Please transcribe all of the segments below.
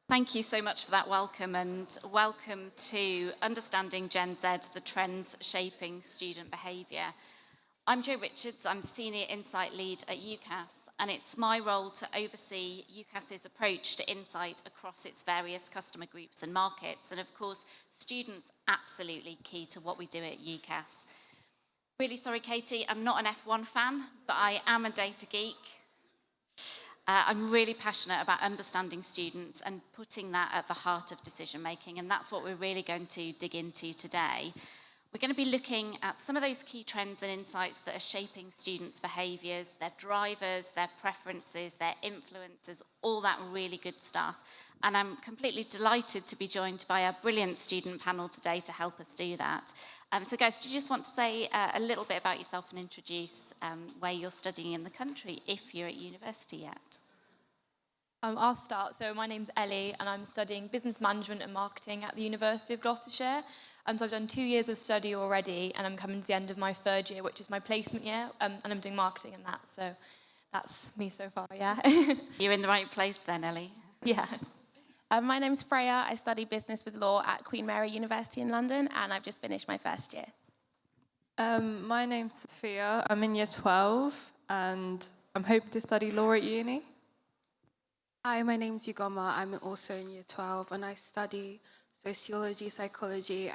Thank you so much for that welcome, and welcome to Understanding Gen Z, the Trends Shaping Student Behaviour. I'm Jo Richards, I'm the Senior Insight Lead at UCAS, and it's my role to oversee UCAS's approach to insight across its various customer groups and markets. And of course, students absolutely key to what we do at UCAS. Really sorry, Katie, I'm not an F1 fan, but I am a data geek. I'm really passionate about understanding students and putting that at the heart of decision making, and that's what we're really going to dig into today. We're going to be looking at some of those key trends and insights that are shaping students' behaviours, their drivers, their preferences, their influences, all that really good stuff. And I'm completely delighted to be joined by our brilliant student panel today to help us do that. So guys, do you just want to say a little bit about yourself and introduce where you're studying in the country, if you're at university yet? I'll start. So my name's Ellie and I'm studying business management and marketing at the University of Gloucestershire. So I've done 2 years of study already and I'm coming to the end of my third year, which is my placement year, and I'm doing marketing in that. So that's me so far, yeah. You're in the right place then, Ellie. Yeah. My name's Freya. I study business with law at Queen Mary University in London and I've just finished my first year. My name's Sophia. I'm in year 12 and I'm hoping to study law at uni. Hi, my name's Ugoma. I'm also in year 12 and I study sociology, psychology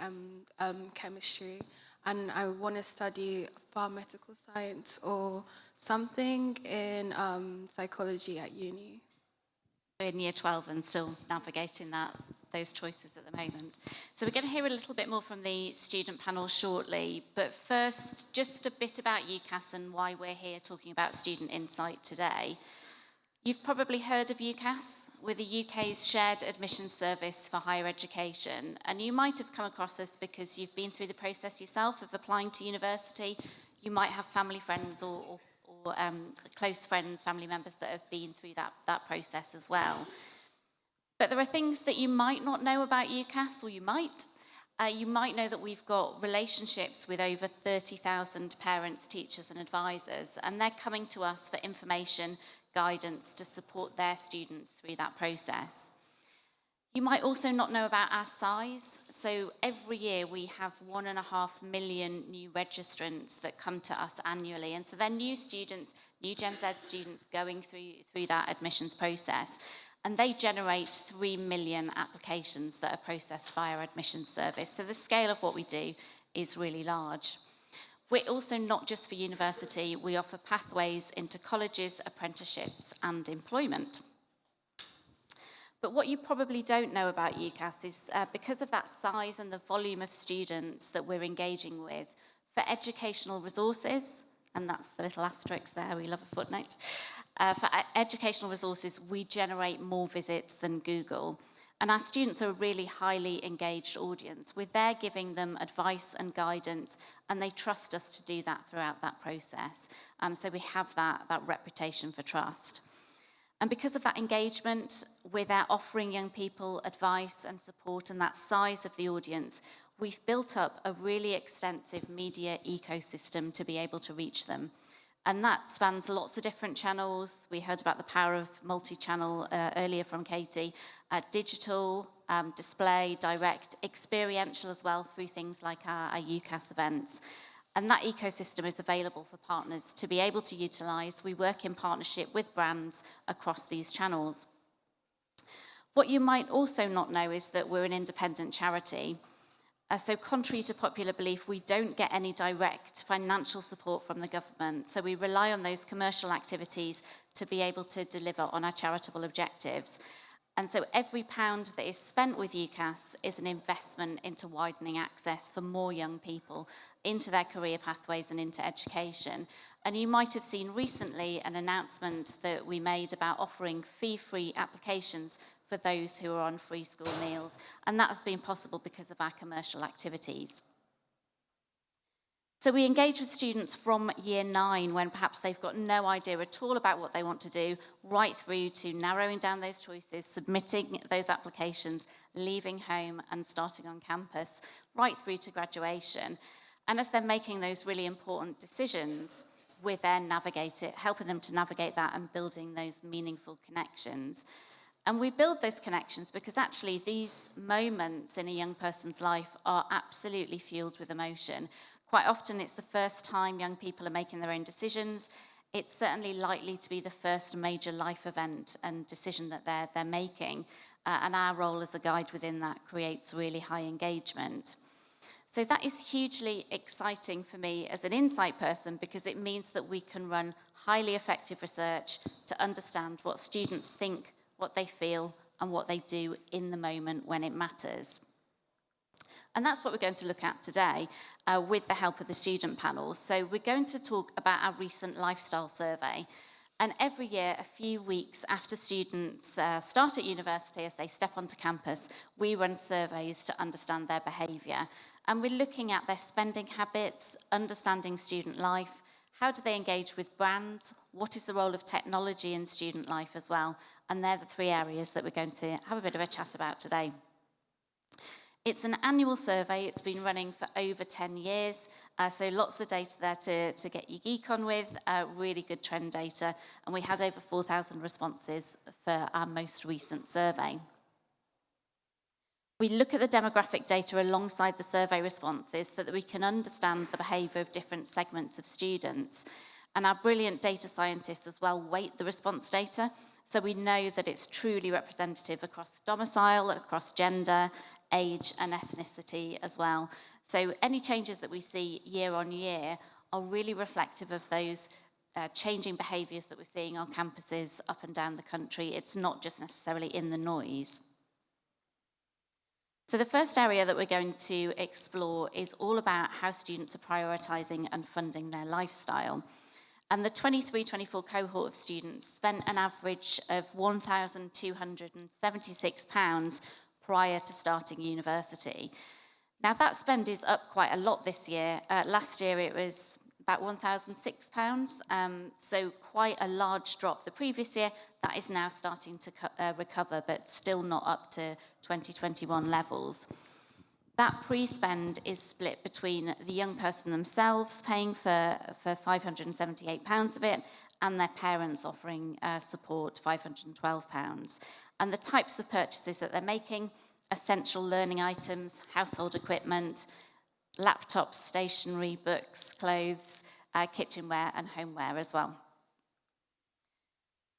and chemistry, and I want to study biomedical science or something in psychology at uni. In year 12 and still navigating those choices at the moment. So we're going to hear a little bit more from the student panel shortly, but first just a bit about UCAS and why we're here talking about student insight today. You've probably heard of UCAS. We're the UK's shared admissions service for higher education, and you might have come across us because you've been through the process yourself of applying to university. You might have family friends or close friends, family members that have been through that process as well. But there are things that you might not know about UCAS, or you might. You might know that we've got relationships with over 30,000 parents, teachers and advisors, and they're coming to us for information, guidance to support their students through that process. You might also not know about our size. So every year we have 1.5 million new registrants that come to us annually. And so they're new students, new Gen Z students going through that admissions process. And they generate 3 million applications that are processed by our admissions service. So the scale of what we do is really large. We're also not just for university, we offer pathways into colleges, apprenticeships and employment. But what you probably don't know about UCAS is because of that size and the volume of students that we're engaging with, for educational resources, and that's the little asterisk there, we love a footnote, for educational resources, we generate more visits than Google. And our students are a really highly engaged audience. We're there giving them advice and guidance, and they trust us to do that throughout that process. So we have that reputation for trust. And because of that engagement, we're there offering young people advice and support, and that size of the audience, we've built up a really extensive media ecosystem to be able to reach them. And that spans lots of different channels. We heard about the power of multi-channel earlier from Katie. Digital, display, direct, experiential as well through things like our UCAS events. And that ecosystem is available for partners to be able to utilise. We work in partnership with brands across these channels. What you might also not know is that we're an independent charity. So contrary to popular belief, we don't get any direct financial support from the government. So we rely on those commercial activities to be able to deliver on our charitable objectives. And so every pound that is spent with UCAS is an investment into widening access for more young people into their career pathways and into education. And you might have seen recently an announcement that we made about offering fee-free applications for those who are on free school meals. And that has been possible because of our commercial activities. So we engage with students from year 9 when perhaps they've got no idea at all about what they want to do, right through to narrowing down those choices, submitting those applications, leaving home and starting on campus, right through to graduation. And as they're making those really important decisions, we're there helping them to navigate that and building those meaningful connections. And we build those connections because actually these moments in a young person's life are absolutely fueled with emotion. Quite often it's the first time young people are making their own decisions. It's certainly likely to be the first major life event and decision that they're making. And our role as a guide within that creates really high engagement. So that is hugely exciting for me as an insight person because it means that we can run highly effective research to understand what students think, what they feel, and what they do in the moment when it matters. And that's what we're going to look at today with the help of the student panels. So we're going to talk about our recent lifestyle survey. And every year, a few weeks after students start at university, as they step onto campus, we run surveys to understand their behaviour. And we're looking at their spending habits, understanding student life, how do they engage with brands, what is the role of technology in student life as well. And they're the three areas that we're going to have a bit of a chat about today. It's an annual survey. It's been running for over 10 years, so lots of data there to get your geek on with, really good trend data, and we had over 4,000 responses for our most recent survey. We look at the demographic data alongside the survey responses so that we can understand the behaviour of different segments of students, and our brilliant data scientists as well weight the response data, so we know that it's truly representative across domicile, across gender, age and ethnicity as well. So any changes that we see year on year are really reflective of those changing behaviours that we're seeing on campuses up and down the country. It's not just necessarily in the noise. So the first area that we're going to explore is all about how students are prioritising and funding their lifestyle. And the 23-24 cohort of students spent an average of £1,276 prior to starting university. Now that spend is up quite a lot this year. Last year it was about £1,006, so quite a large drop. The previous year, that is now starting to recover, but still not up to 2021 levels. That pre-spend is split between the young person themselves paying for £578 of it and their parents offering support, £512. And the types of purchases that they're making: essential learning items, household equipment, laptops, stationery, books, clothes, kitchenware and homeware as well.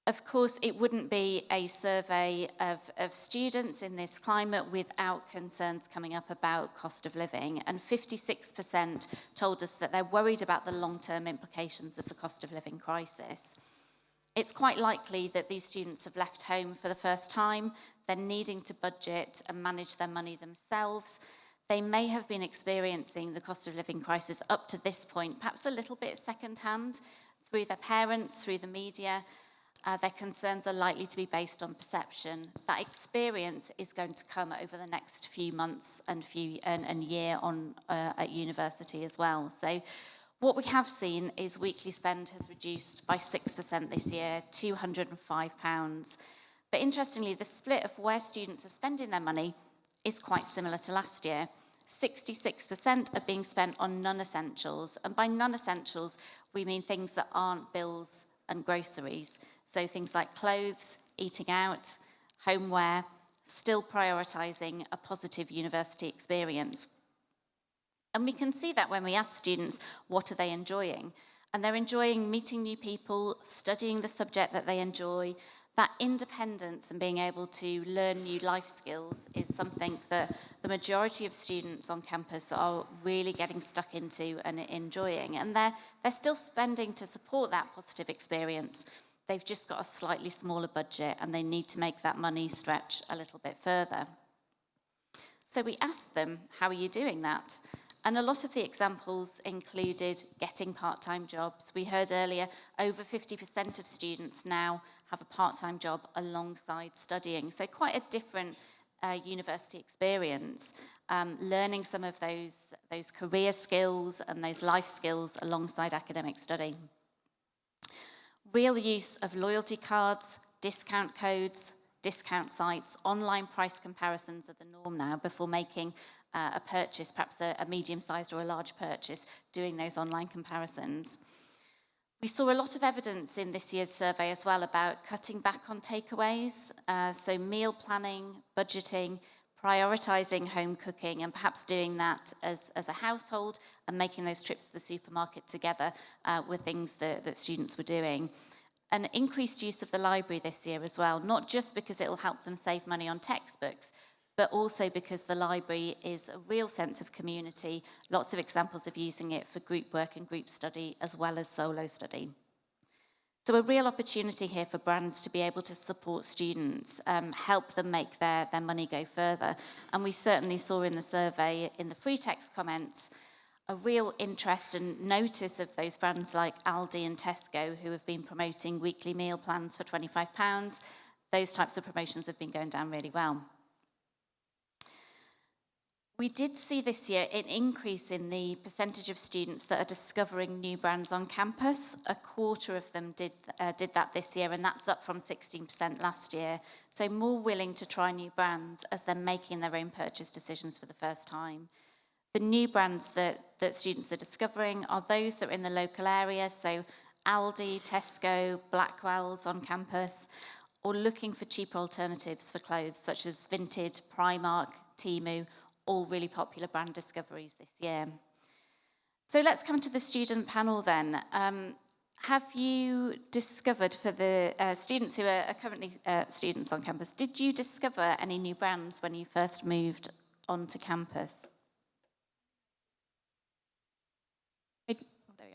Of course, it wouldn't be a survey of students in this climate without concerns coming up about cost of living, and 56% told us that they're worried about the long-term implications of the cost of living crisis. It's quite likely that these students have left home for the first time. They're needing to budget and manage their money themselves. They may have been experiencing the cost of living crisis up to this point, perhaps a little bit secondhand, through their parents, through the media. Their concerns are likely to be based on perception. That experience is going to come over the next few months and year on at university as well. So what we have seen is weekly spend has reduced by 6% this year, £205. But interestingly, the split of where students are spending their money is quite similar to last year. 66% are being spent on non-essentials, and by non-essentials, we mean things that aren't bills and groceries. So things like clothes, eating out, homeware, still prioritising a positive university experience. And we can see that when we ask students, what are they enjoying? And they're enjoying meeting new people, studying the subject that they enjoy. That independence and being able to learn new life skills is something that the majority of students on campus are really getting stuck into and enjoying. And they're still spending to support that positive experience. They've just got a slightly smaller budget and they need to make that money stretch a little bit further. So we asked them, how are you doing that? And a lot of the examples included getting part-time jobs. We heard earlier, over 50% of students now have a part-time job alongside studying. So quite a different university experience, learning some of those career skills and those life skills alongside academic study. Real use of loyalty cards, discount codes, discount sites, online price comparisons are the norm now before making a purchase, perhaps a medium-sized or a large purchase, doing those online comparisons. We saw a lot of evidence in this year's survey as well about cutting back on takeaways, so meal planning, budgeting, prioritising home cooking, and perhaps doing that as a household and making those trips to the supermarket together were things that students were doing. An increased use of the library this year as well, not just because it will help them save money on textbooks, but also because the library is a real sense of community, lots of examples of using it for group work and group study as well as solo study. So a real opportunity here for brands to be able to support students, help them make their money go further. And we certainly saw in the survey, in the free text comments, a real interest and notice of those brands like Aldi and Tesco who have been promoting weekly meal plans for £25. Those types of promotions have been going down really well. We did see this year an increase in the percentage of students that are discovering new brands on campus. A quarter of them did that this year, and that's up from 16% last year. So more willing to try new brands as they're making their own purchase decisions for the first time. The new brands that students are discovering are those that are in the local area, so Aldi, Tesco, Blackwell's on campus, or looking for cheaper alternatives for clothes such as Vinted, Primark, Temu, all really popular brand discoveries this year. So let's come to the student panel then. Have you discovered, for the students who are currently students on campus, did you discover any new brands when you first moved onto campus?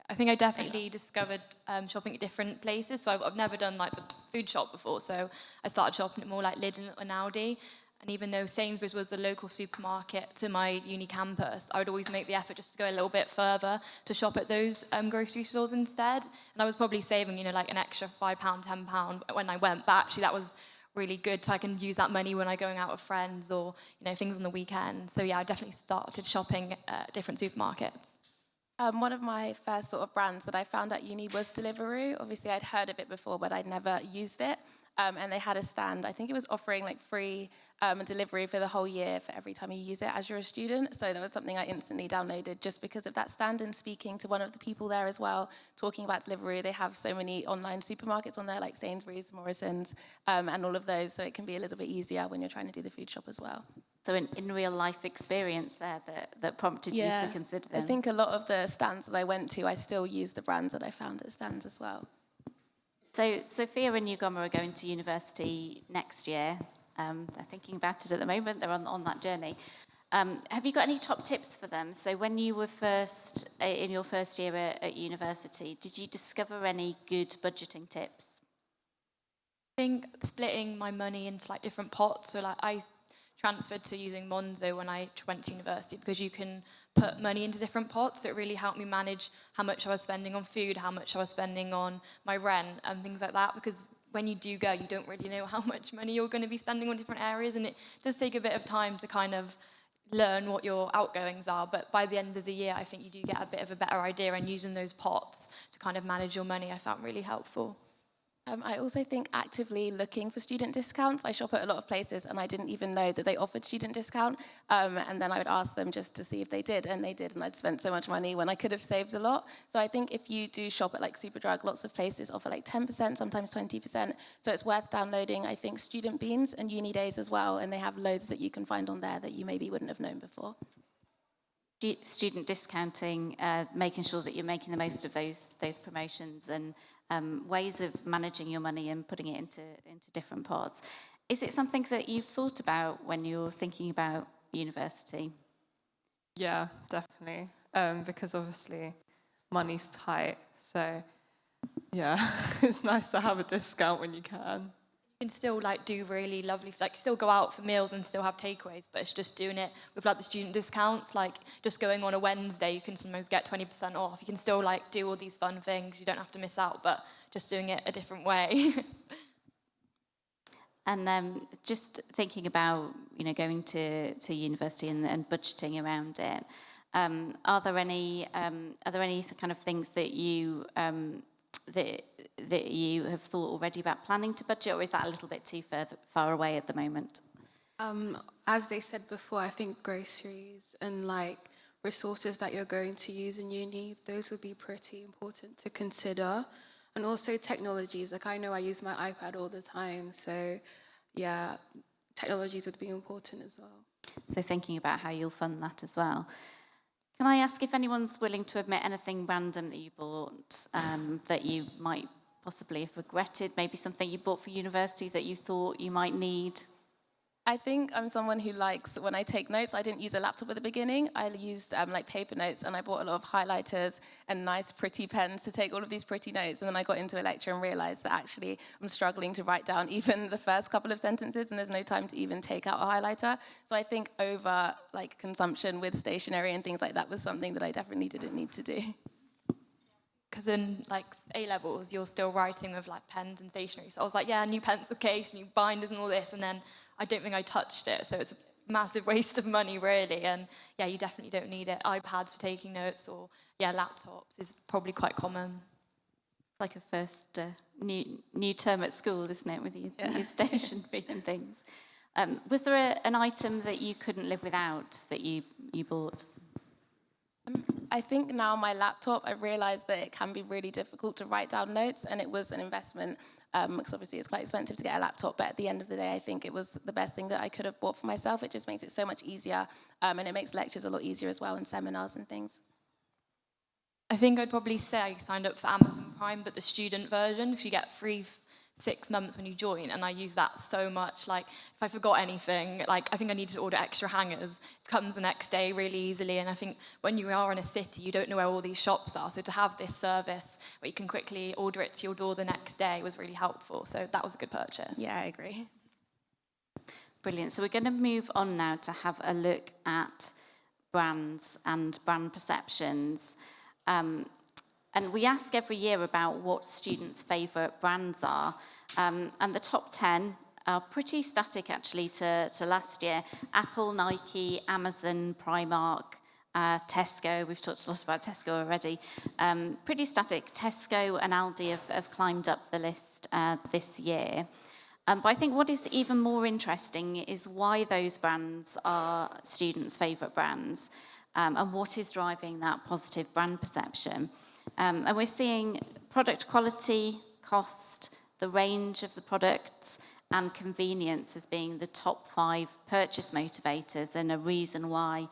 I think I definitely discovered shopping at different places. So I've never done like the food shop before. So I started shopping at more like Lidl and Aldi. And even though Sainsbury's was the local supermarket to my uni campus, I would always make the effort just to go a little bit further to shop at those grocery stores instead. And I was probably saving, like an extra £5, £10 when I went. But actually that was really good. So I can use that money when I'm going out with friends or, things on the weekend. So yeah, I definitely started shopping at different supermarkets. One of my first sort of brands that I found at uni was Deliveroo. Obviously, I'd heard of it before, but I'd never used it. And they had a stand. I think it was offering like free delivery for the whole year for every time you use it as you're a student. So that was something I instantly downloaded just because of that stand, and speaking to one of the people there as well, talking about Deliveroo. They have so many online supermarkets on there like Sainsbury's, Morrison's, and all of those. So it can be a little bit easier when you're trying to do the food shop as well. So in real life experience there that prompted you to consider them? I think a lot of the stands that I went to, I still use the brands that I found at stands as well. So Sophia and Ugoma are going to university next year. They're thinking about it at the moment. They're on that journey. Have you got any top tips for them? So when you were in your first year at university, did you discover any good budgeting tips? I think splitting my money into like different pots. So like I transferred to using Monzo when I went to university because you can put money into different pots. So it really helped me manage how much I was spending on food, how much I was spending on my rent and things like that, because when you do go, you don't really know how much money you're going to be spending on different areas, and it does take a bit of time to kind of learn what your outgoings are, but by the end of the year, I think you do get a bit of a better idea, and using those pots to kind of manage your money I found really helpful. I also think actively looking for student discounts. I shop at a lot of places and I didn't even know that they offered student discount. And then I would ask them just to see if they did, and they did. And I'd spent so much money when I could have saved a lot. So I think if you do shop at like Superdrug, lots of places offer like 10%, sometimes 20%. So it's worth downloading, I think, Student Beans and Uni Days as well. And they have loads that you can find on there that you maybe wouldn't have known before. Student discounting, making sure that you're making the most of those promotions, and ways of managing your money and putting it into different pots. Is it something that you've thought about when you're thinking about university? Yeah, definitely. Because obviously money's tight. So yeah, it's nice to have a discount when you can. You can still like do really lovely, like still go out for meals and still have takeaways, but it's just doing it with like the student discounts, like just going on a Wednesday, you can sometimes get 20% off. You can still like do all these fun things, you don't have to miss out, but just doing it a different way. And just thinking about, going to university and budgeting around it, are there any kind of things that you that you have thought already about planning to budget, or is that a little bit too far away at the moment? As they said before, I think groceries and like resources that you're going to use in uni. Those would be pretty important to consider. And also technologies, like I know I use my iPad all the time, so yeah, technologies would be important as well. So thinking about how you'll fund that as well. Can I ask if anyone's willing to admit anything random that you bought that you might possibly have regretted, maybe something you bought for university that you thought you might need? I think I'm someone who likes, when I take notes, I didn't use a laptop at the beginning. I used like paper notes, and I bought a lot of highlighters and nice pretty pens to take all of these pretty notes. And then I got into a lecture and realized that actually I'm struggling to write down even the first couple of sentences, and there's no time to even take out a highlighter. So I think over like consumption with stationery and things like that was something that I definitely didn't need to do. Because in like A-levels, you're still writing with like pens and stationery. So I was like, yeah, new pencil case, new binders and all this. And then I don't think I touched it. So it's a massive waste of money, really. And yeah, you definitely don't need it. iPads for taking notes or, yeah, laptops is probably quite common. Like a first new term at school, isn't it, with your stationery and things. Was there an item that you couldn't live without that you bought? I think now my laptop, I've realised that it can be really difficult to write down notes, and it was an investment because obviously it's quite expensive to get a laptop, but at the end of the day, I think it was the best thing that I could have bought for myself. It just makes it so much easier, and it makes lectures a lot easier as well, and seminars and things. I think I'd probably say I signed up for Amazon Prime, but the student version, because you get free 6 months when you join, and I use that so much. Like, if I forgot anything, like, I think I needed to order extra hangers. It comes the next day really easily, and I think when you are in a city, you don't know where all these shops are, so to have this service where you can quickly order it to your door the next day was really helpful, so that was a good purchase. Yeah, I agree. Brilliant. So we're going to move on now to have a look at brands and brand perceptions. And we ask every year about what students' favourite brands are. And the top 10 are pretty static, actually, to last year. Apple, Nike, Amazon, Primark, Tesco. We've talked a lot about Tesco already. Pretty static. Tesco and Aldi have climbed up the list this year. But I think what is even more interesting is why those brands are students' favourite brands and what is driving that positive brand perception. And we're seeing product quality, cost, the range of the products, and convenience as being the top 5 purchase motivators and a reason why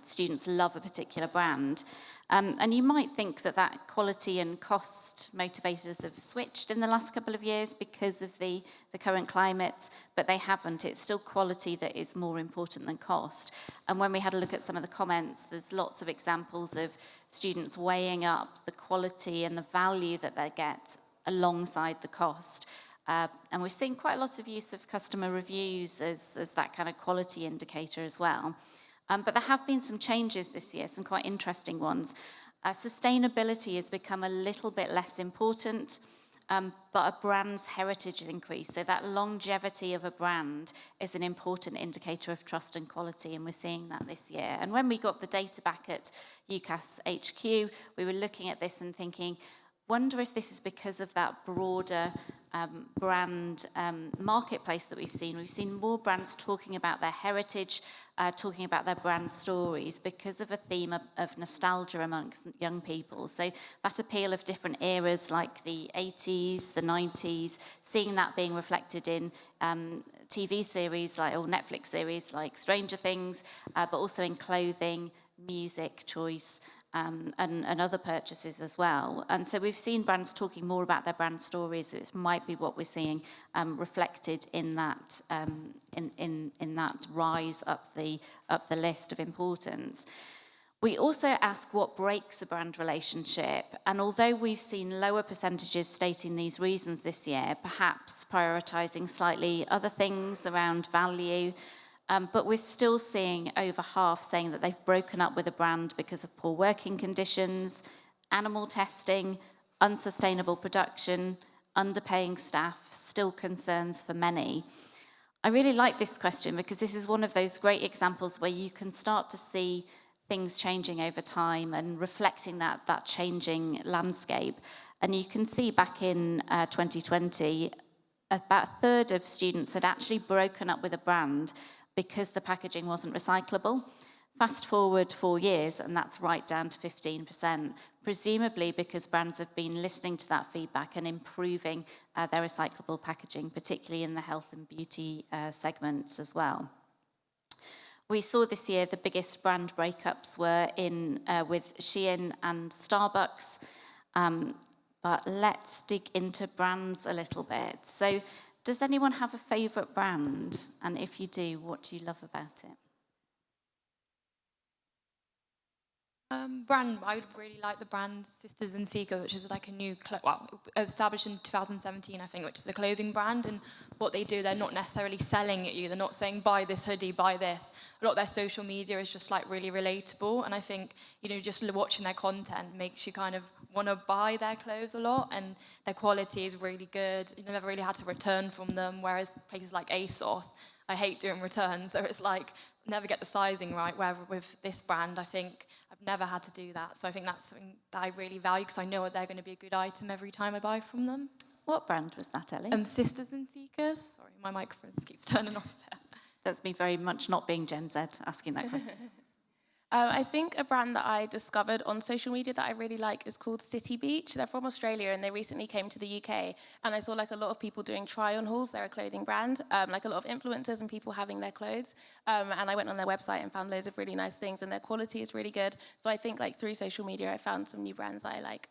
students love a particular brand. And you might think that quality and cost motivators have switched in the last couple of years because of the current climate, but they haven't. It's still quality that is more important than cost. And when we had a look at some of the comments, there's lots of examples of students weighing up the quality and the value that they get alongside the cost. And we're seeing quite a lot of use of customer reviews as that kind of quality indicator as well. But there have been some changes this year, some quite interesting ones. Sustainability has become a little bit less important, but a brand's heritage has increased. So that longevity of a brand is an important indicator of trust and quality, and we're seeing that this year. And when we got the data back at UCAS HQ, we were looking at this and thinking, wonder if this is because of that broader brand marketplace that we've seen. We've seen more brands talking about their heritage, talking about their brand stories because of a theme of nostalgia amongst young people. So that appeal of different eras like the 80s, the 90s, seeing that being reflected in TV series or Netflix series like Stranger Things, but also in clothing, music choice, and other purchases as well. And so we've seen brands talking more about their brand stories. It might be what we're seeing reflected in that in that rise up the list of importance. We also ask what breaks a brand relationship, and although we've seen lower percentages stating these reasons this year, perhaps prioritising slightly other things around value, but we're still seeing over half saying that they've broken up with a brand because of poor working conditions, animal testing, unsustainable production, underpaying staff, still concerns for many. I really like this question because this is one of those great examples where you can start to see things changing over time and reflecting that changing landscape. And you can see back in 2020, about a third of students had actually broken up with a brand because the packaging wasn't recyclable. Fast forward 4 years, and that's right down to 15%, presumably because brands have been listening to that feedback and improving their recyclable packaging, particularly in the health and beauty segments as well. We saw this year the biggest brand breakups were in with Shein and Starbucks, but let's dig into brands a little bit. So does anyone have a favourite brand? And if you do, what do you love about it? Brand, I would really like the brand Sisters and Seeker, which is like a new, established in 2017, I think, which is a clothing brand. And what they do, they're not necessarily selling at you. They're not saying, buy this hoodie, buy this. A lot of their social media is just like really relatable. And I think, just watching their content makes you kind of want to buy their clothes a lot. And their quality is really good. You never really had to return from them. Whereas places like ASOS, I hate doing returns. So it's like, never get the sizing right. Whereas with this brand, I think I've never had to do that. So I think that's something that I really value because I know they're going to be a good item every time I buy from them. What brand was that, Ellie? Sisters and Seekers. Sorry, my microphone keeps turning off there. That's me very much not being Gen Z asking that question. I think a brand that I discovered on social media that I really like is called City Beach. They're from Australia and they recently came to the UK. And I saw like a lot of people doing try-on hauls. They're a clothing brand, like a lot of influencers and people having their clothes. And I went on their website and found loads of really nice things and their quality is really good. So I think like through social media, I found some new brands that I like.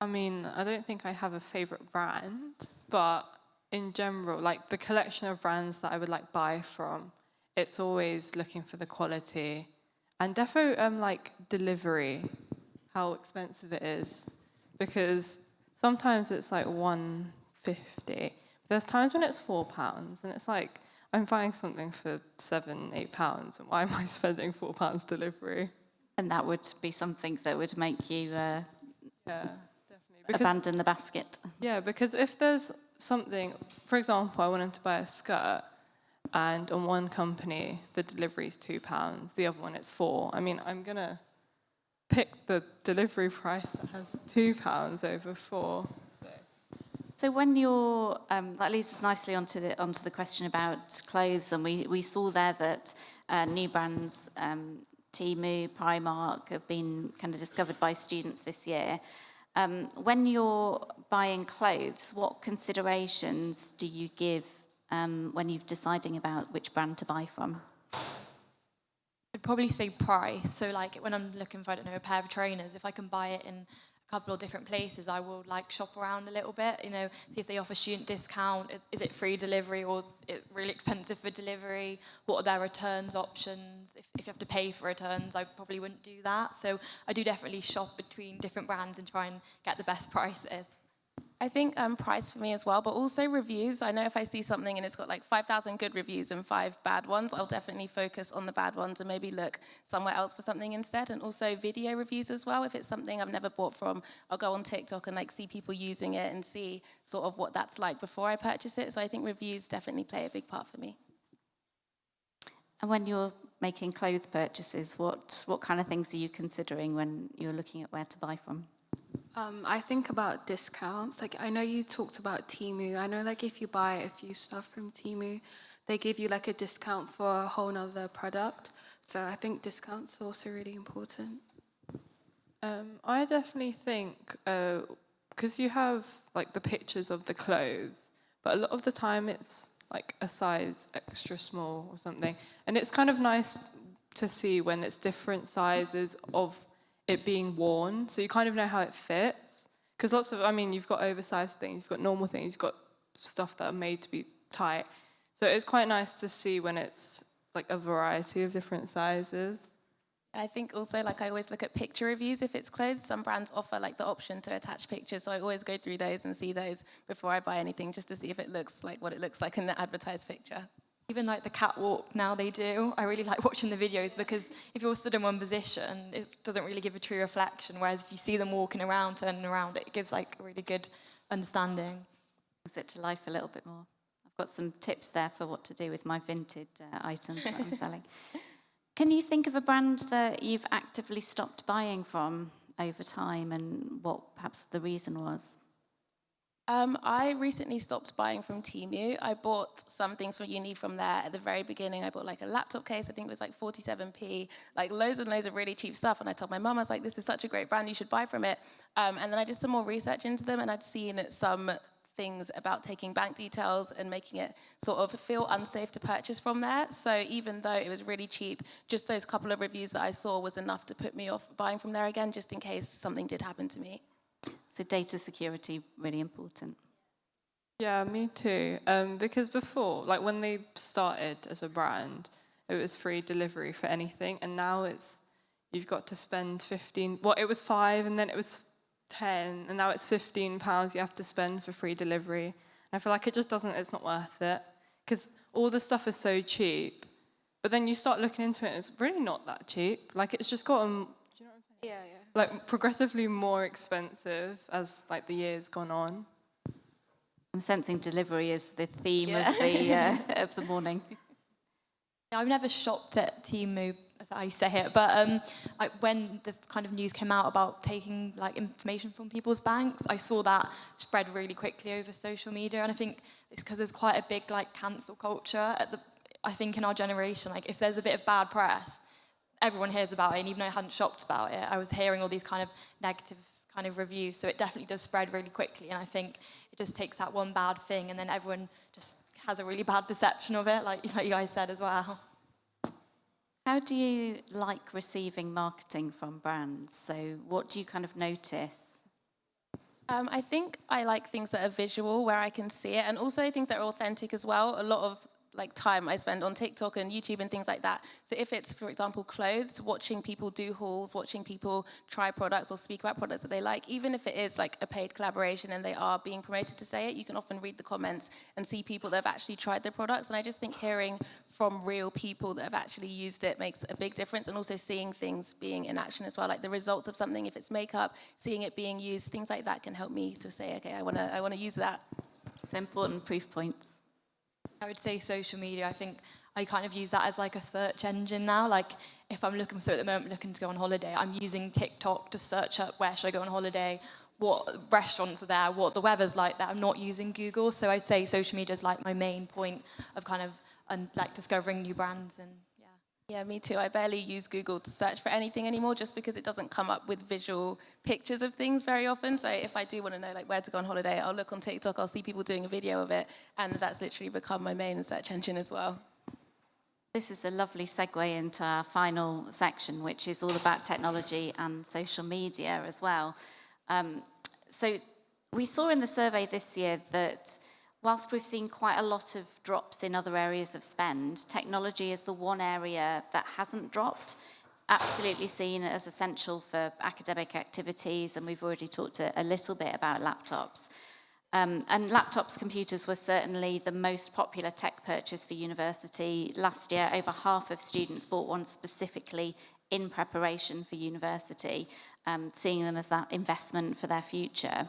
I mean, I don't think I have a favourite brand, but in general, like the collection of brands that I would like buy from, it's always looking for the quality and defo like delivery, how expensive it is, because sometimes it's like £1.50. There's times when it's £4, and it's like I'm buying something for £7-8, and why am I spending £4 delivery? And that would be something that would make you Yeah, definitely. abandon the basket. Yeah, because if there's something, for example, I wanted to buy a skirt, and on one company, the delivery is £2, the other one it's £4. I mean, I'm going to pick the delivery price that has £2 over £4. So when you're, that leads us nicely onto the question about clothes, and we saw there that new brands, Temu, Primark, have been kind of discovered by students this year. When you're buying clothes, what considerations do you give when you're deciding about which brand to buy from? I'd probably say price. So like when I'm looking for, I don't know, a pair of trainers, if I can buy it in a couple of different places, I will like shop around a little bit, see if they offer student discount. Is it free delivery or is it really expensive for delivery? What are their returns options? If you have to pay for returns, I probably wouldn't do that. So I do definitely shop between different brands and try and get the best prices. I think price for me as well, but also reviews. I know if I see something and it's got like 5,000 good reviews and 5 bad ones, I'll definitely focus on the bad ones and maybe look somewhere else for something instead. And also video reviews as well. If it's something I've never bought from, I'll go on TikTok and like see people using it and see sort of what that's like before I purchase it. So I think reviews definitely play a big part for me. And when you're making clothes purchases, what kind of things are you considering when you're looking at where to buy from? I think about discounts. Like, I know you talked about Temu. I know, like, if you buy a few stuff from Temu, they give you, like, a discount for a whole nother product. So I think discounts are also really important. I definitely think, because you have, like, the pictures of the clothes, but a lot of the time it's, like, a size extra small or something. And it's kind of nice to see when it's different sizes of it being worn, so you kind of know how it fits. Because you've got oversized things, you've got normal things, you've got stuff that are made to be tight. So it's quite nice to see when it's like a variety of different sizes. I think also, like, I always look at picture reviews if it's clothes. Some brands offer, like, the option to attach pictures, so I always go through those and see those before I buy anything, just to see if it looks like what it looks like in the advertised picture. Even like the catwalk now they do, I really like watching the videos because if you're stood in one position, it doesn't really give a true reflection, whereas if you see them walking around, turning around, it gives like a really good understanding. Brings it to life a little bit more. I've got some tips there for what to do with my vintage items that I'm selling. Can you think of a brand that you've actively stopped buying from over time and what perhaps the reason was? I recently stopped buying from Temu. I bought some things for uni from there at the very beginning. I bought like a laptop case, I think it was like 47p, like loads and loads of really cheap stuff. And I told my mum, I was like, this is such a great brand, you should buy from it. And then I did some more research into them, and I'd seen some things about taking bank details and making it sort of feel unsafe to purchase from there. So even though it was really cheap, just those couple of reviews that I saw was enough to put me off buying from there again, just in case something did happen to me. So data security, really important. Yeah, me too. Because before, like when they started as a brand, it was free delivery for anything, and now you've got to spend 15. Well, it was 5, and then it was 10, and now it's £15 you have to spend for free delivery. And I feel like it's not worth it, because all the stuff is so cheap. But then you start looking into it, and it's really not that cheap. Like it's just gotten, do you know what I'm saying? Yeah. Like progressively more expensive as like the years gone on. I'm sensing delivery is the theme of the morning. I've never shopped at Temu, as I say it, but when the kind of news came out about taking like information from people's banks, I saw that spread really quickly over social media, and I think it's because there's quite a big like cancel culture I think in our generation. Like if there's a bit of bad press, everyone hears about it, and even though I hadn't shopped about it, I was hearing all these kind of negative kind of reviews, so it definitely does spread really quickly, and I think it just takes that one bad thing, and then everyone just has a really bad perception of it, like you guys said as well. How do you like receiving marketing from brands? So what do you kind of notice? I think I like things that are visual, where I can see it, and also things that are authentic as well. A lot of like time I spend on TikTok and YouTube and things like that. So if it's, for example, clothes, watching people do hauls, watching people try products or speak about products that they like, even if it is like a paid collaboration and they are being promoted to say it, you can often read the comments and see people that have actually tried the products. And I just think hearing from real people that have actually used it makes a big difference, and also seeing things being in action as well, like the results of something, if it's makeup, seeing it being used, things like that can help me to say, okay, I want to use that. So important proof points. I would say social media. I think I kind of use that as like a search engine now. Like if I'm looking, so at the moment looking to go on holiday, I'm using TikTok to search up where should I go on holiday, what restaurants are there, what the weather's like there. I'm not using Google, so I'd say social media is like my main point of kind of like discovering new brands. And yeah, me too. I barely use Google to search for anything anymore, just because it doesn't come up with visual pictures of things very often. So if I do want to know like where to go on holiday, I'll look on TikTok, I'll see people doing a video of it, and that's literally become my main search engine as well. This is a lovely segue into our final section, which is all about technology and social media as well. So we saw in the survey this year that whilst we've seen quite a lot of drops in other areas of spend, technology is the one area that hasn't dropped. Absolutely seen as essential for academic activities, and we've already talked a little bit about laptops. And laptops, computers were certainly the most popular tech purchase for university. Last year, over half of students bought one specifically in preparation for university, seeing them as that investment for their future.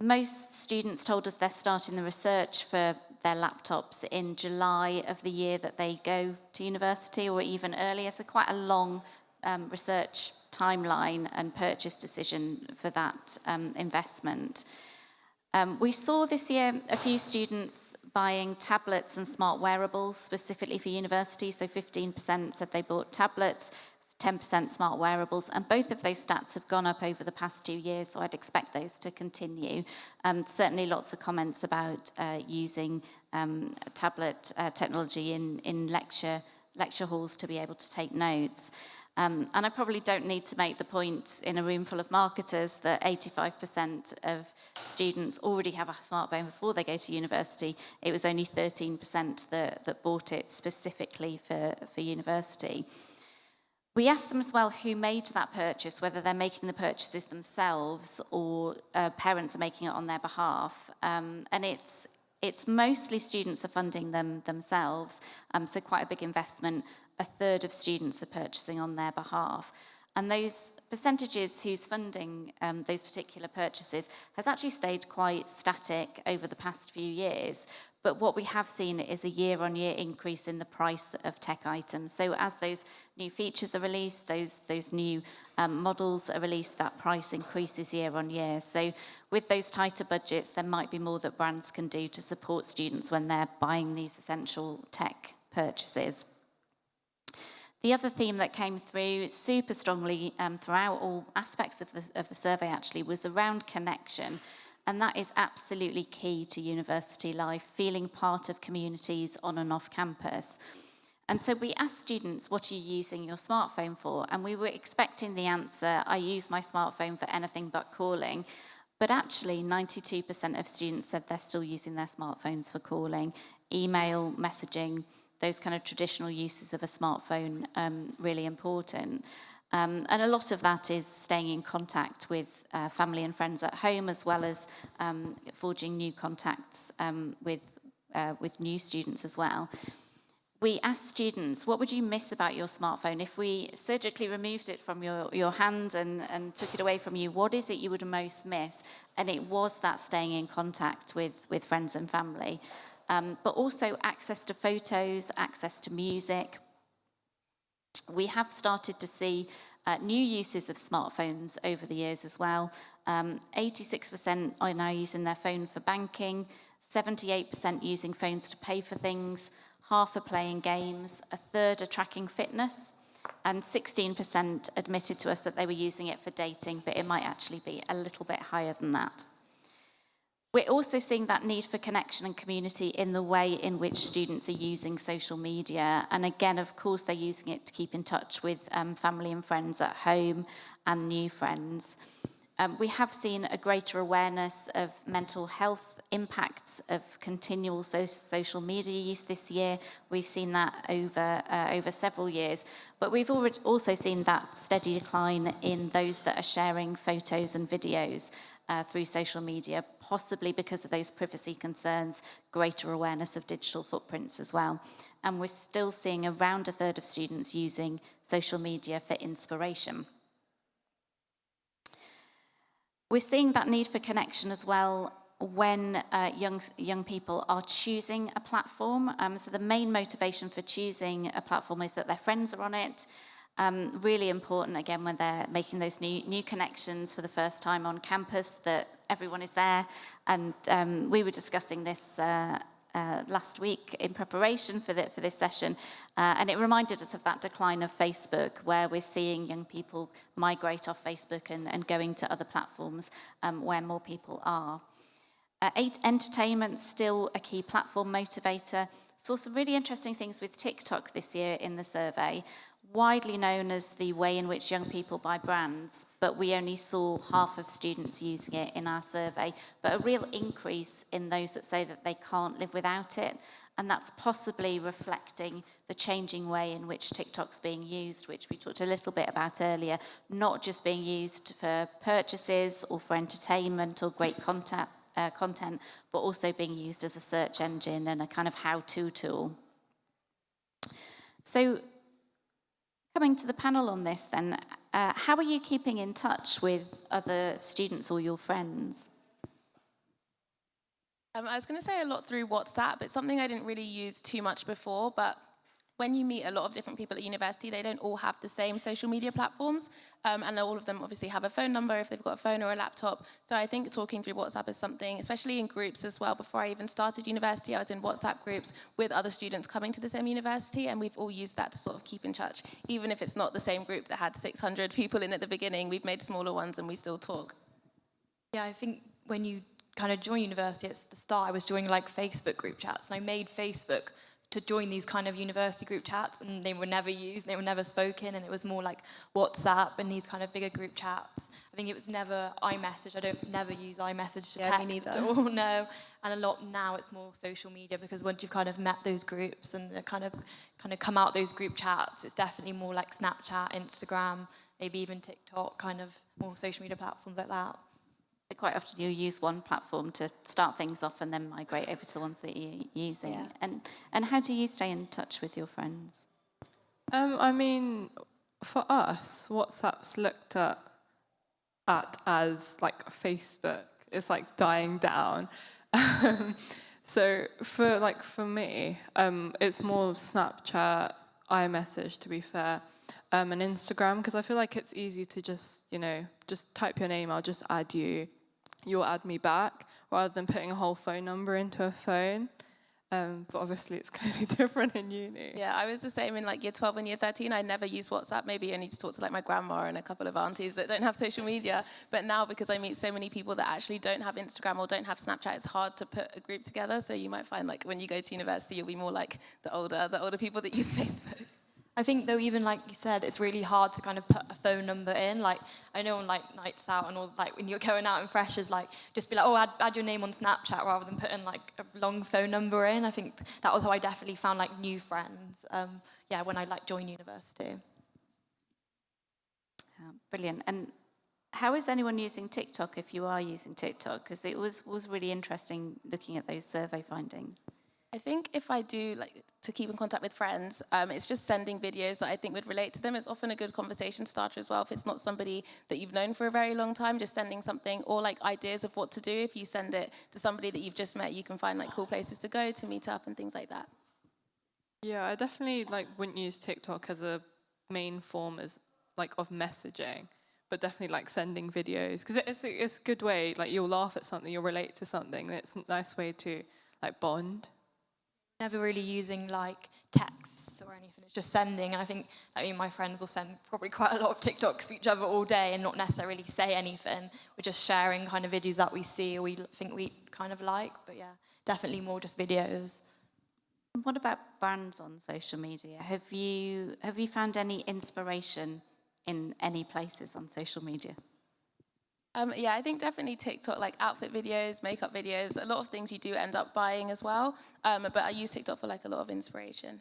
Most students told us they're starting the research for their laptops in July of the year that they go to university, or even earlier, so quite a long research timeline and purchase decision for that investment. We saw this year a few students buying tablets and smart wearables specifically for university, so 15% said they bought tablets, 10% smart wearables, and both of those stats have gone up over the past 2 years, so I'd expect those to continue. Certainly lots of comments about using tablet technology in lecture halls to be able to take notes. And I probably don't need to make the point in a room full of marketers that 85% of students already have a smartphone before they go to university. It was only 13% that bought it specifically for university. We asked them as well who made that purchase, whether they're making the purchases themselves or parents are making it on their behalf. And it's mostly students are funding them themselves, so quite a big investment. A third of students are purchasing on their behalf. And those percentages who's funding those particular purchases has actually stayed quite static over the past few years. But what we have seen is a year-on-year increase in the price of tech items. So as those new features are released, those new models are released, that price increases year-on-year. So with those tighter budgets, there might be more that brands can do to support students when they're buying these essential tech purchases. The other theme that came through super strongly throughout all aspects of the survey actually was around connection. And that is absolutely key to university life, feeling part of communities on and off campus. And so we asked students, what are you using your smartphone for? And we were expecting the answer, I use my smartphone for anything but calling. But actually, 92% of students said they're still using their smartphones for calling, email, messaging, those kind of traditional uses of a smartphone, really important. And a lot of that is staying in contact with family and friends at home, as well as forging new contacts with new students as well. We asked students, what would you miss about your smartphone? If we surgically removed it from your hand and took it away from you, what is it you would most miss? And it was that staying in contact with friends and family. But also access to photos, access to music. We have started to see new uses of smartphones over the years as well. 86% are now using their phone for banking, 78% using phones to pay for things, half are playing games, a third are tracking fitness, and 16% admitted to us that they were using it for dating, but it might actually be a little bit higher than that. We're also seeing that need for connection and community in the way in which students are using social media. And again, of course, they're using it to keep in touch with family and friends at home and new friends. We have seen a greater awareness of mental health impacts of continual social media use this year. We've seen that over several years. But we've also seen that steady decline in those that are sharing photos and videos through social media, possibly because of those privacy concerns, greater awareness of digital footprints as well. And we're still seeing around a third of students using social media for inspiration. We're seeing that need for connection as well when young people are choosing a platform. So the main motivation for choosing a platform is that their friends are on it. Really important, again, when they're making those new connections for the first time on campus, that everyone is there. And we were discussing this last week in preparation for this session, and it reminded us of that decline of Facebook, where we're seeing young people migrate off Facebook and going to other platforms where more people are. Entertainment's still a key platform motivator. Saw some really interesting things with TikTok this year in the survey. Widely known as the way in which young people buy brands, but we only saw half of students using it in our survey, but a real increase in those that say that they can't live without it, and that's possibly reflecting the changing way in which TikTok's being used, which we talked a little bit about earlier, not just being used for purchases or for entertainment or great content, but also being used as a search engine and a kind of how-to tool. So, coming to the panel on this then, how are you keeping in touch with other students or your friends? I was going to say a lot through WhatsApp. It's something I didn't really use too much before, but when you meet a lot of different people at university, they don't all have the same social media platforms, and all of them obviously have a phone number if they've got a phone or a laptop. So I think talking through WhatsApp is something, especially in groups as well. Before I even started university, I was in WhatsApp groups with other students coming to the same university, and we've all used that to sort of keep in touch. Even if it's not the same group that had 600 people in at the beginning, we've made smaller ones and we still talk. Yeah, I think when you kind of join university, at the start I was joining like Facebook group chats, and I made Facebook to join these kind of university group chats, and they were never used, they were never spoken, and it was more like WhatsApp and these kind of bigger group chats. I think it was never iMessage. I never use iMessage to text at all, no. And a lot now it's more social media, because once you've kind of met those groups and kind of come out those group chats, it's definitely more like Snapchat, Instagram, maybe even TikTok, kind of more social media platforms like that. Quite often you'll use one platform to start things off and then migrate over to the ones that you're using. Yeah. And how do you stay in touch with your friends? I mean, for us, WhatsApp's looked at as like Facebook. It's like dying down. So for me, it's more Snapchat, iMessage to be fair, and Instagram, because I feel like it's easy to just type your name, I'll just add you, you'll add me back, rather than putting a whole phone number into a phone. But obviously it's clearly different in uni. Yeah, I was the same in like year 12 and year 13. I never used WhatsApp, maybe only to talk to like my grandma and a couple of aunties that don't have social media. But now, because I meet so many people that actually don't have Instagram or don't have Snapchat, it's hard to put a group together. So you might find like when you go to university, you'll be more like the older people that use Facebook. I think though, even like you said, it's really hard to kind of put a phone number in. Like I know on like nights out and all, like when you're going out in freshers, like just be like, oh, add your name on Snapchat rather than putting like a long phone number in. I think that was how I definitely found like new friends. When I like joined university. Brilliant. And how is anyone using TikTok if you are using TikTok? Because it was really interesting looking at those survey findings. I think if I do like to keep in contact with friends, it's just sending videos that I think would relate to them. It's often a good conversation starter as well. If it's not somebody that you've known for a very long time, just sending something, or like ideas of what to do. If you send it to somebody that you've just met, you can find like cool places to go, to meet up and things like that. Yeah, I definitely wouldn't use TikTok as a main form of messaging, but definitely like sending videos, because it's a good way. Like you'll laugh at something, you'll relate to something. It's a nice way to like bond. Never really using like texts or anything. It's just sending. And I think my friends will send probably quite a lot of TikToks to each other all day and not necessarily say anything. We're just sharing kind of videos that we see or we think we kind of like. But yeah, definitely more just videos. What about brands on social media? Have you found any inspiration in any places on social media? Yeah, I think definitely TikTok, like outfit videos, makeup videos, a lot of things you do end up buying as well. But I use TikTok for like a lot of inspiration.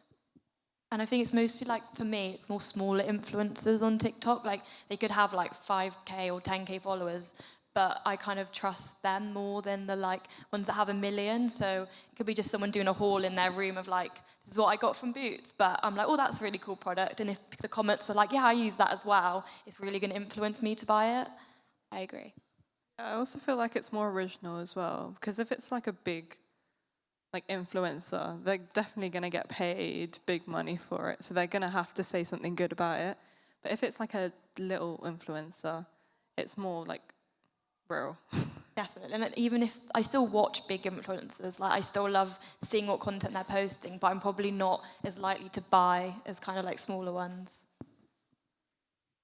And I think it's mostly like, for me, it's more smaller influencers on TikTok. Like they could have like 5K or 10K followers, but I kind of trust them more than the like ones that have 1 million. So it could be just someone doing a haul in their room of like, this is what I got from Boots. But I'm like, oh, that's a really cool product. And if the comments are like, yeah, I use that as well, it's really going to influence me to buy it. I agree. I also feel like it's more original as well, because if it's like a big influencer, they're definitely going to get paid big money for it, so they're going to have to say something good about it. But if it's like a little influencer, it's more like real. Definitely. And even if I still watch big influencers, like I still love seeing what content they're posting, but I'm probably not as likely to buy as kind of like smaller ones.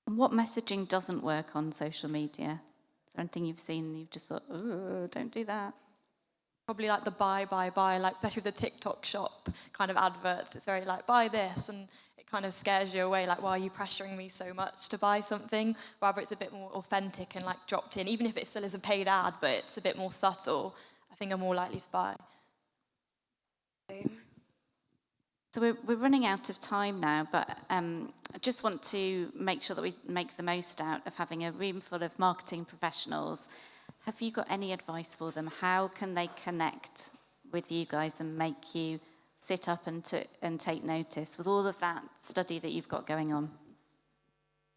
And what messaging doesn't work on social media? Is there anything you've seen and you've just thought, oh, don't do that? Probably like the buy, like especially with the TikTok shop kind of adverts. It's very like, buy this, and it kind of scares you away, like, why are you pressuring me so much to buy something? Rather it's a bit more authentic and like dropped in, even if it still is a paid ad, but it's a bit more subtle. I think I'm more likely to buy. So we're running out of time now, but I just want to make sure that we make the most out of having a room full of marketing professionals. Have you got any advice for them? How can they connect with you guys and make you sit up and take notice with all of that study that you've got going on?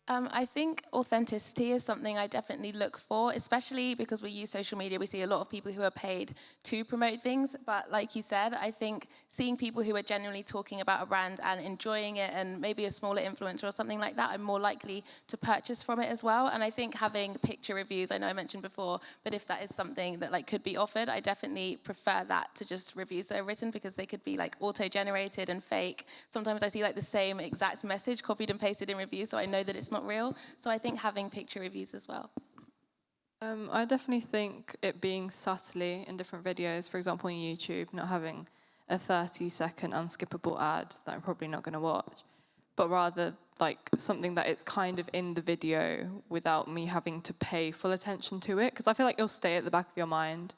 I think authenticity is something I definitely look for, especially because we use social media. We see a lot of people who are paid to promote things. But like you said, I think seeing people who are genuinely talking about a brand and enjoying it, and maybe a smaller influencer or something like that, I'm more likely to purchase from it as well. And I think having picture reviews, I know I mentioned before, but if that is something that like could be offered, I definitely prefer that to just reviews that are written, because they could be like auto-generated and fake. Sometimes I see like the same exact message copied and pasted in reviews, so I know that it's not real. So I think having picture reviews as well. I definitely think it being subtly in different videos, for example on YouTube, not having a 30-second unskippable ad that I'm probably not going to watch, but rather like something that it's kind of in the video without me having to pay full attention to it, because I feel like it'll stay at the back of your mind.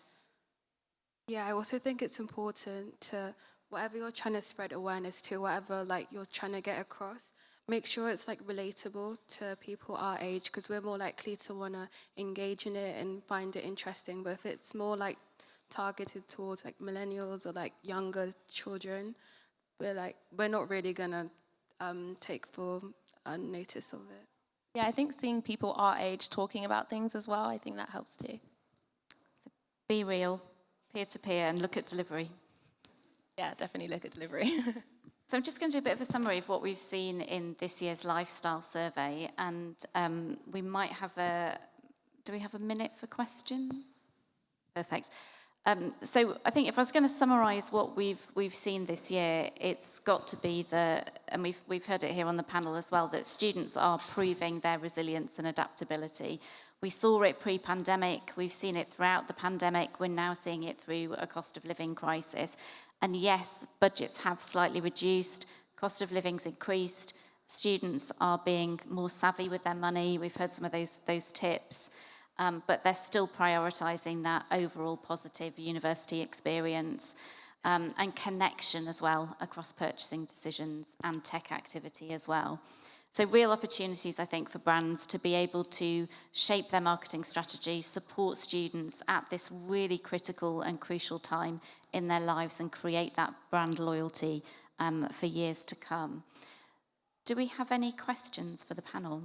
Yeah, I also think it's important to, whatever you're trying to spread awareness to, whatever like you're trying to get across, make sure it's like relatable to people our age, because we're more likely to want to engage in it and find it interesting. But if it's more like targeted towards like millennials or like younger children, we're not really gonna take full notice of it. Yeah, I think seeing people our age talking about things as well, I think that helps too. So be real, peer-to-peer and look at delivery. Yeah, definitely look at delivery. So I'm just going to do a bit of a summary of what we've seen in this year's lifestyle survey, and we might have do we have a minute for questions? Perfect. So I think if I was going to summarise what we've seen this year, it's got to be and we've heard it here on the panel as well, that students are proving their resilience and adaptability. We saw it pre-pandemic, we've seen it throughout the pandemic, we're now seeing it through a cost of living crisis. And yes, budgets have slightly reduced, cost of living's increased, students are being more savvy with their money, we've heard some of those tips, but they're still prioritising that overall positive university experience and connection as well across purchasing decisions and tech activity as well. So real opportunities, I think, for brands to be able to shape their marketing strategy, support students at this really critical and crucial time in their lives and create that brand loyalty for years to come. Do we have any questions for the panel?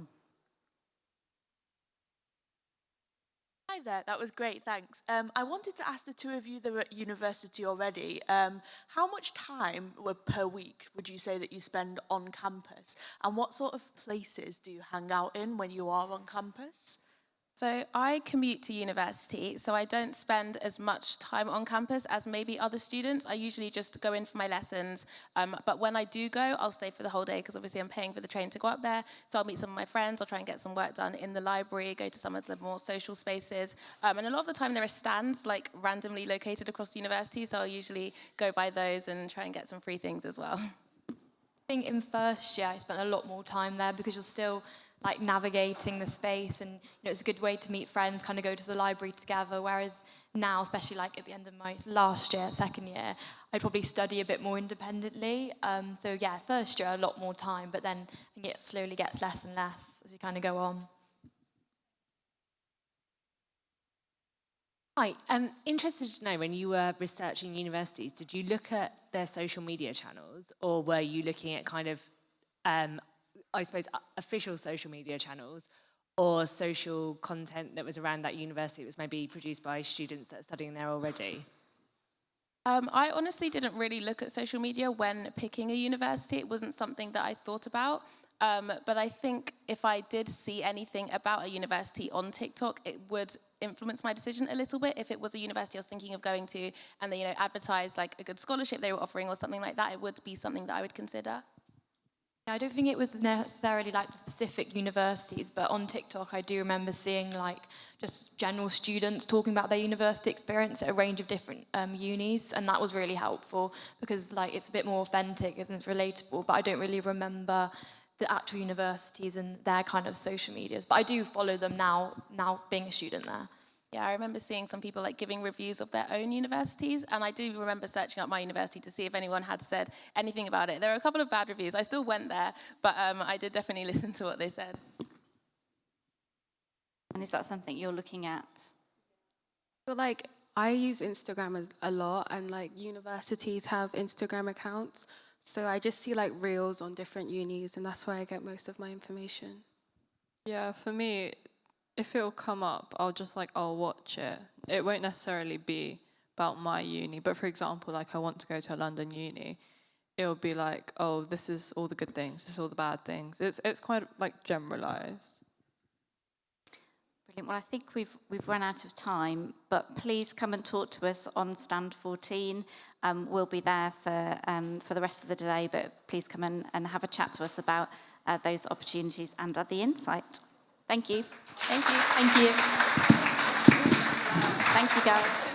Hi there, that was great, thanks. I wanted to ask the two of you that are at university already, how much time per week would you say that you spend on campus? And what sort of places do you hang out in when you are on campus? So I commute to university, so I don't spend as much time on campus as maybe other students. I usually just go in for my lessons, but when I do go, I'll stay for the whole day because obviously I'm paying for the train to go up there. So I'll meet some of my friends, I'll try and get some work done in the library, go to some of the more social spaces. And a lot of the time there are stands like randomly located across the university, so I'll usually go by those and try and get some free things as well. I think in first year I spent a lot more time there because you're still like navigating the space, and it's a good way to meet friends, kind of go to the library together, whereas now, especially like at the end of my last year, second year, I'd probably study a bit more independently. So yeah, first year a lot more time, but then I think it slowly gets less and less as you kind of go on. Hi, I'm interested to know, when you were researching universities, did you look at their social media channels, or were you looking at kind of I suppose, official social media channels or social content that was around that university that was maybe produced by students that are studying there already? I honestly didn't really look at social media when picking a university. It wasn't something that I thought about. But I think if I did see anything about a university on TikTok, it would influence my decision a little bit. If it was a university I was thinking of going to and they advertised like a good scholarship they were offering or something like that, it would be something that I would consider. I don't think it was necessarily like the specific universities, but on TikTok I do remember seeing like just general students talking about their university experience at a range of different unis, and that was really helpful because like it's a bit more authentic, isn't it, relatable, but I don't really remember the actual universities and their kind of social medias, but I do follow them now being a student there. Yeah, I remember seeing some people like giving reviews of their own universities, and I do remember searching up my university to see if anyone had said anything about it. There were a couple of bad reviews. I still went there, but I did definitely listen to what they said. And is that something you're looking at? So like I use Instagram a lot, and like universities have Instagram accounts. So I just see like reels on different unis, and that's where I get most of my information. Yeah, for me, if it'll come up, I'll watch it. It won't necessarily be about my uni, but for example, like I want to go to a London uni, it'll be like, oh, this is all the good things, this is all the bad things. It's quite like generalised. Brilliant. Well, I think we've run out of time, but please come and talk to us on stand 14. We'll be there for the rest of the day, but please come and have a chat to us about those opportunities and the insight. Thank you. Thank you. Thank you. Thank you, guys.